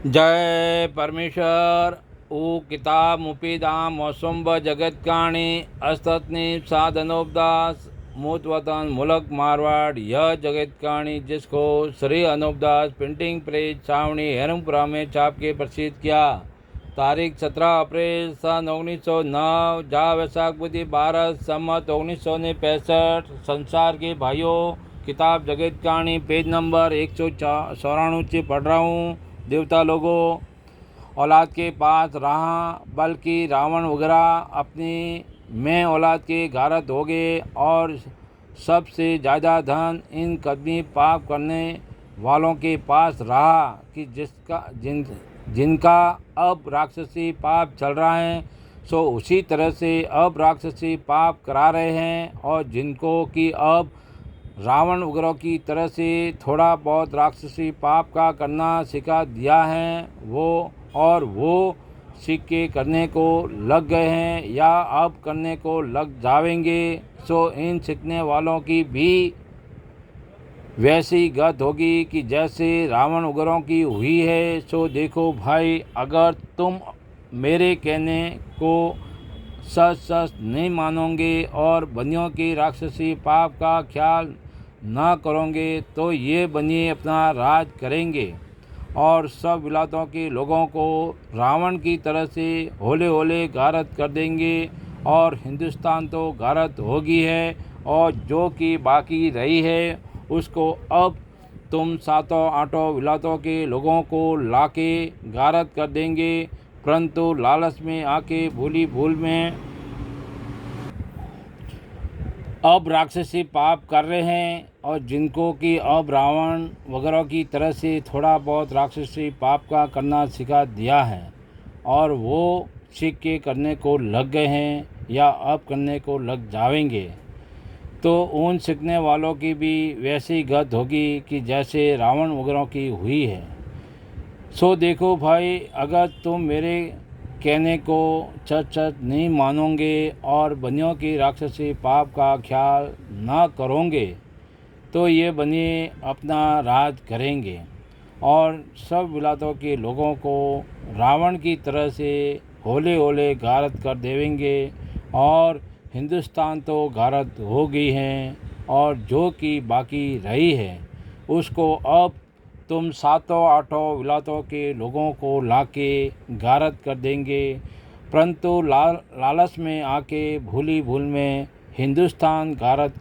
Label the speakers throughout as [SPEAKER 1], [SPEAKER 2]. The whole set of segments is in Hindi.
[SPEAKER 1] जय परमेश्वर। ऊ किताब मुपीदाम मौसुम्ब जगतकाणी अस्तनी साधनोपदास मूतवतन मुलक मारवाड़। यह जगतकाणी जिसको श्री अनूपदास प्रिंटिंग प्रेस छावनी हेरमपुरा में छाप के प्रसिद्ध किया। तारीख 17 अप्रैल सन 1909 जा वैशाख बुद्धि 12 सम्मत 1965। संसार के भाइयों, किताब जगतकाणी पेज नंबर 194 से पढ़ रहा हूँ। देवता लोगों, औलाद के पास रहा, बल्कि रावण वगैरह अपनी में औलाद के गारत हो गए और सबसे ज़्यादा धन इन कदमी पाप करने वालों के पास रहा कि जिनका अब राक्षसी पाप चल रहा है, सो उसी तरह से अब राक्षसी पाप करा रहे हैं। और जिनको कि अब रावण उग्रों की तरह से थोड़ा बहुत राक्षसी पाप का करना सिखा दिया है, वो सीख के करने को लग गए हैं या अब करने को लग जावेंगे, सो इन सीखने वालों की भी वैसी गत होगी कि जैसे रावण उग्रों की हुई है। सो देखो भाई, अगर तुम मेरे कहने को सच सच नहीं मानोगे और बनियों की राक्षसी पाप का ख्याल न करोगे, तो ये बनिए अपना राज करेंगे और सब विलातों के लोगों को रावण की तरह से होले होले गारत कर देंगे। और हिंदुस्तान तो गारत होगी है, और जो कि बाकी रही है उसको अब तुम सातों आठों विलातों के लोगों को लाके गारत कर देंगे। परंतु लालच में आके भूली भूल में अब राक्षसी पाप कर रहे हैं, और जिनको कि अब रावण वगैरह की तरह से थोड़ा बहुत राक्षसी पाप का करना सिखा दिया है और वो सीख के करने को लग गए हैं या अब करने को लग जावेंगे, तो उन सीखने वालों की भी वैसी गत होगी कि जैसे रावण वगैरह की हुई है। सो देखो भाई, अगर तुम मेरे कहने को सच सच नहीं मानोगे और बनियों की राक्षसी पाप का ख्याल ना करोगे, तो ये बनिए अपना राज करेंगे और सब विलातों के लोगों को रावण की तरह से होले होले गारत कर देवेंगे। और हिंदुस्तान तो गारत हो गई है, और जो कि बाकी रही है उसको अब तुम सातों आठों विलातों के लोगों को लाके गारत कर देंगे। परंतु लालच में आके भूली भूल में हिंदुस्तान गारत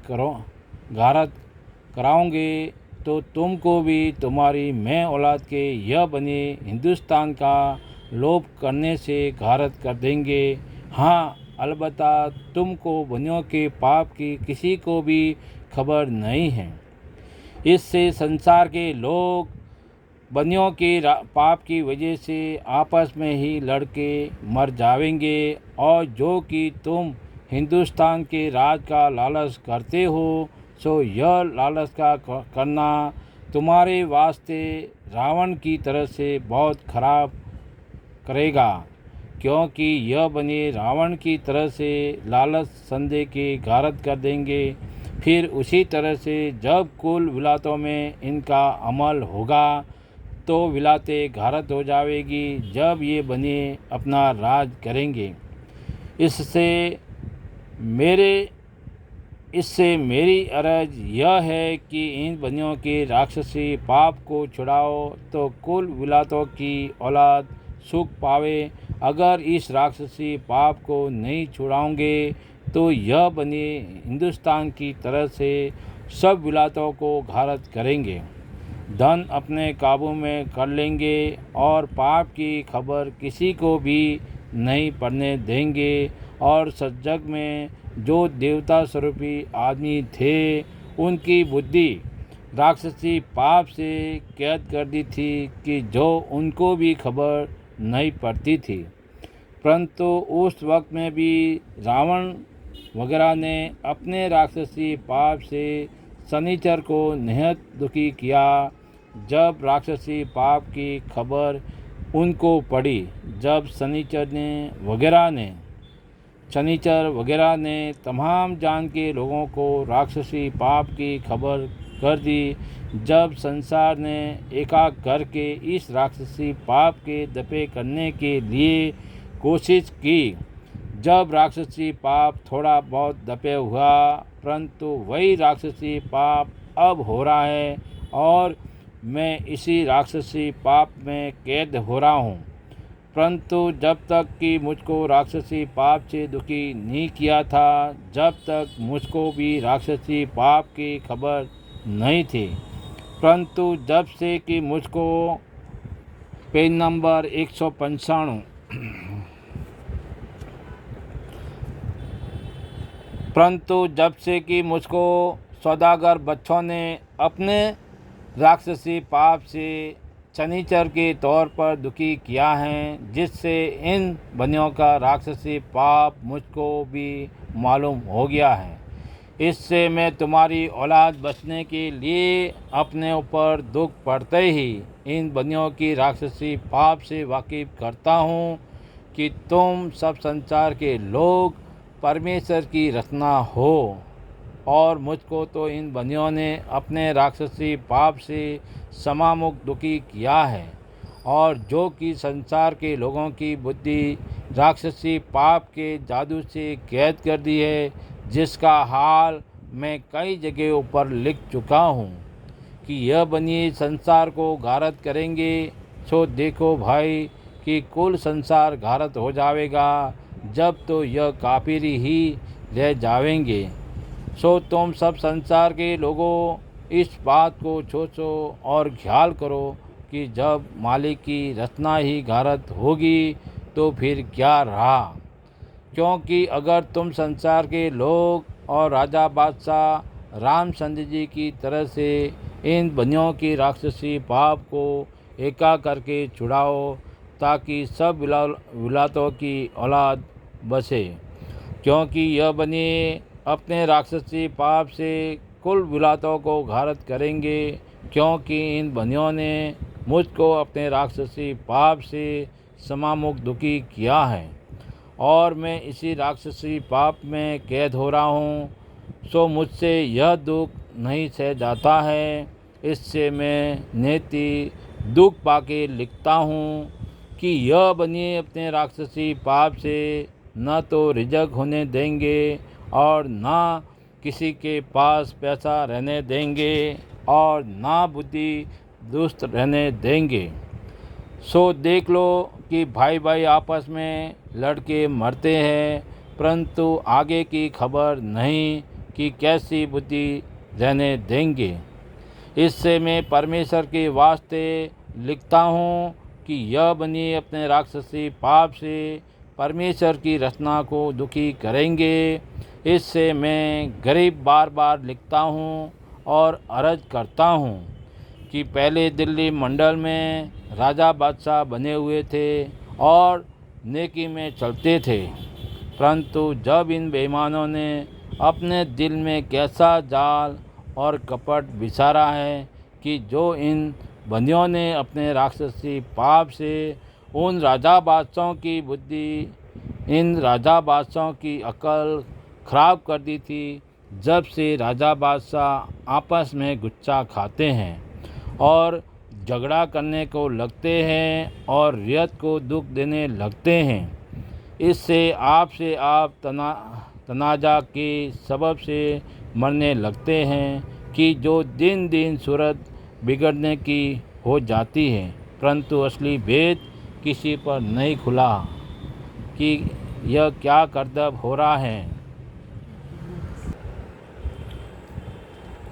[SPEAKER 1] कराओगे, तो तुमको भी तुम्हारी मैं औलाद के यह बने हिंदुस्तान का लोभ करने से गारत कर देंगे। हाँ, अलबत्ता तुमको बनियों के पाप की किसी को भी खबर नहीं है। इससे संसार के लोग बनियों के पाप की वजह से आपस में ही लड़के मर जावेंगे, और जो कि तुम हिंदुस्तान के राज का लालच करते हो, सो यह लालच का करना तुम्हारे वास्ते रावण की तरह से बहुत खराब करेगा, क्योंकि यह बने रावण की तरह से लालच संदेह के गारत कर देंगे। फिर उसी तरह से जब कुल विलातों में इनका अमल होगा, तो विलाते गारत हो जावेगी जब ये बने अपना राज करेंगे। इससे मेरी अर्ज यह है कि इन बनियों के राक्षसी पाप को छुड़ाओ, तो कुल विलातों की औलाद सुख पावे। अगर इस राक्षसी पाप को नहीं छुड़ाओगे, तो यह बने हिंदुस्तान की तरह से सब विलातों को घारत करेंगे, धन अपने काबू में कर लेंगे और पाप की खबर किसी को भी नहीं पड़ने देंगे। और सज्जग में जो देवता स्वरूपी आदमी थे, उनकी बुद्धि राक्षसी पाप से कैद कर दी थी कि जो उनको भी खबर नहीं पड़ती थी। परंतु उस वक्त में भी रावण वगैरह ने अपने राक्षसी पाप से शनिचर को निहत दुखी किया। जब राक्षसी पाप की खबर उनको पड़ी, जब शनिचर वगैरह ने तमाम जान के लोगों को राक्षसी पाप की खबर कर दी। जब संसार ने एकाक करके इस राक्षसी पाप के दफे करने के लिए कोशिश की, जब राक्षसी पाप थोड़ा बहुत दफे हुआ, परंतु वही राक्षसी पाप अब हो रहा है और मैं इसी राक्षसी पाप में कैद हो रहा हूँ। परंतु जब तक कि मुझको राक्षसी पाप से दुखी नहीं किया था, जब तक मुझको भी राक्षसी पाप की खबर नहीं थी। परंतु जब से कि मुझको पेज नंबर 195 परंतु जब से कि मुझको सौदागर बच्चों ने अपने राक्षसी पाप से शनिचर के तौर पर दुखी किया है, जिससे इन बनियों का राक्षसी पाप मुझको भी मालूम हो गया है। इससे मैं तुम्हारी औलाद बचने के लिए अपने ऊपर दुख पड़ते ही इन बनियों की राक्षसी पाप से वाकिफ करता हूँ कि तुम सब संसार के लोग परमेश्वर की रचना हो। और मुझको तो इन बनियों ने अपने राक्षसी पाप से समामुख दुखी किया है, और जो कि संसार के लोगों की बुद्धि राक्षसी पाप के जादू से कैद कर दी है, जिसका हाल मैं कई जगह ऊपर लिख चुका हूँ कि यह बनिए संसार को घारत करेंगे। सो देखो भाई कि कुल संसार घारत हो जाएगा, जब तो यह काफिर ही रह जाएंगे। सो तुम सब संसार के लोगों इस बात को सोचो और ख्याल करो कि जब मालिक की रचना ही घारत होगी तो फिर क्या रहा। क्योंकि अगर तुम संसार के लोग और राजा बादशाह रामचंद्र जी की तरह से इन बनियों की राक्षसी पाप को एका करके छुड़ाओ, ताकि सब विलातों की औलाद बसे। क्योंकि यह बनी अपने राक्षसी पाप से कुल विलातों को घारत करेंगे, क्योंकि इन बनियों ने मुझको अपने राक्षसी पाप से समामुख दुखी किया है, और मैं इसी राक्षसी पाप में कैद हो रहा हूँ। सो मुझसे यह दुख नहीं सह जाता है। इससे मैं नेति दुख पाके लिखता हूँ कि यह बनिए अपने राक्षसी पाप से न तो रिजक होने देंगे और न किसी के पास पैसा रहने देंगे और ना बुद्धि दुष्ट रहने देंगे। सो देख लो कि भाई भाई आपस में लड़के मरते हैं, परंतु आगे की खबर नहीं कि कैसी बुद्धि रहने देंगे। इससे मैं परमेश्वर के वास्ते लिखता हूँ कि यह बनी अपने राक्षसी पाप से परमेश्वर की रचना को दुखी करेंगे। इससे मैं गरीब बार बार लिखता हूँ और अर्ज करता हूँ कि पहले दिल्ली मंडल में राजा बादशाह बने हुए थे और नेकी में चलते थे, परंतु जब इन बेईमानों ने अपने दिल में कैसा जाल और कपट बिसारा है कि जो इन बंदियों ने अपने राक्षसी पाप से उन राजा बादशाहों की बुद्धि, इन राजा बादशाहों की अकल खराब कर दी थी, जब से राजा बादशाह आपस में गुस्सा खाते हैं और झगड़ा करने को लगते हैं और रियत को दुख देने लगते हैं। इससे आप तनाजा के सबब से मरने लगते हैं कि जो दिन दिन सूरत बिगड़ने की हो जाती है, परंतु असली भेद किसी पर नहीं खुला कि यह क्या करतब हो रहा है।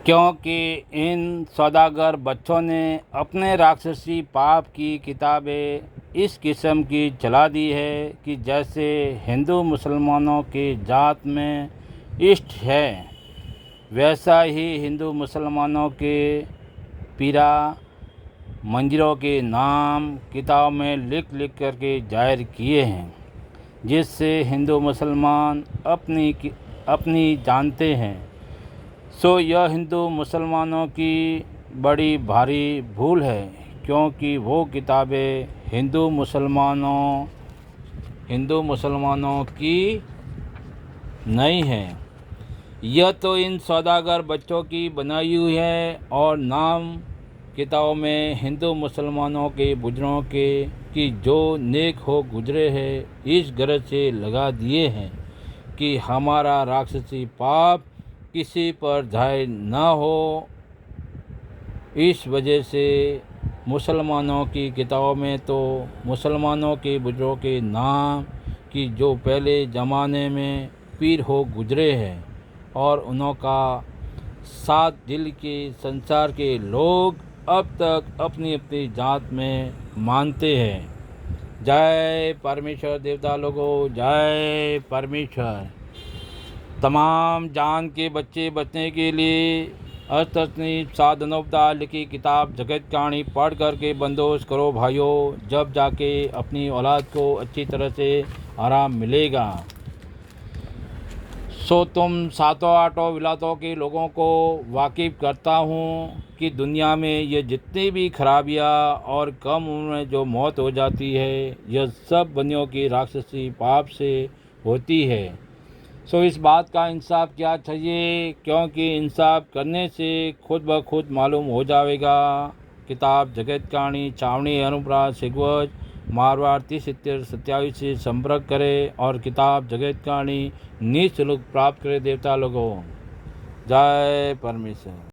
[SPEAKER 1] क्योंकि इन सौदागर बच्चों ने अपने राक्षसी पाप की किताबें इस किस्म की चला दी है कि जैसे हिंदू मुसलमानों के जात में इष्ट है, वैसा ही हिंदू मुसलमानों के पीरा मंदिरों के नाम किताब में लिख लिख करके जाहिर किए हैं, जिससे हिंदू मुसलमान अपनी जानते हैं। सो यह हिंदू मुसलमानों की बड़ी भारी भूल है, क्योंकि वो किताबें हिंदू मुसलमानों की नहीं हैं। यह तो इन सौदागर बच्चों की बनाई हुई है और नाम किताबों में हिंदू मुसलमानों के बुजुर्गों के कि जो नेक हो गुजरे हैं इस गरज से लगा दिए हैं कि हमारा राक्षसी पाप किसी पर जाय ना हो। इस वजह से मुसलमानों की किताबों में तो मुसलमानों के बुजुर्गों के नाम कि जो पहले ज़माने में पीर हो गुजरे हैं और उनका साथ दिल के संसार के लोग अब तक अपनी अपनी जात में मानते हैं। जय परमेश्वर देवता लोगों, जय परमेश्वर। तमाम जान के बच्चे बचने के लिए अष्टनीत साधनोपदा लिखी किताब जगत कहानी पढ़ करके बंदोबस्त करो भाइयों, जब जाके अपनी औलाद को अच्छी तरह से आराम मिलेगा। सो तुम सातों आठों विलातों के लोगों को वाकिफ़ करता हूँ कि दुनिया में ये जितनी भी खराबियाँ और कम उम्र में जो मौत हो जाती है यह सब बनियों की राक्षसी पाप से होती है। सो इस बात का इंसाफ क्या चाहिए, क्योंकि इंसाफ करने से खुद ब खुद मालूम हो जाएगा। किताब जगत कहानी छावनी अनुप्रास सिगवज मारवाड़ 307027 से संपर्क करें और किताब जगत कहानी निःशुल्क प्राप्त करें देवता लोगों। जय परमेश्वर।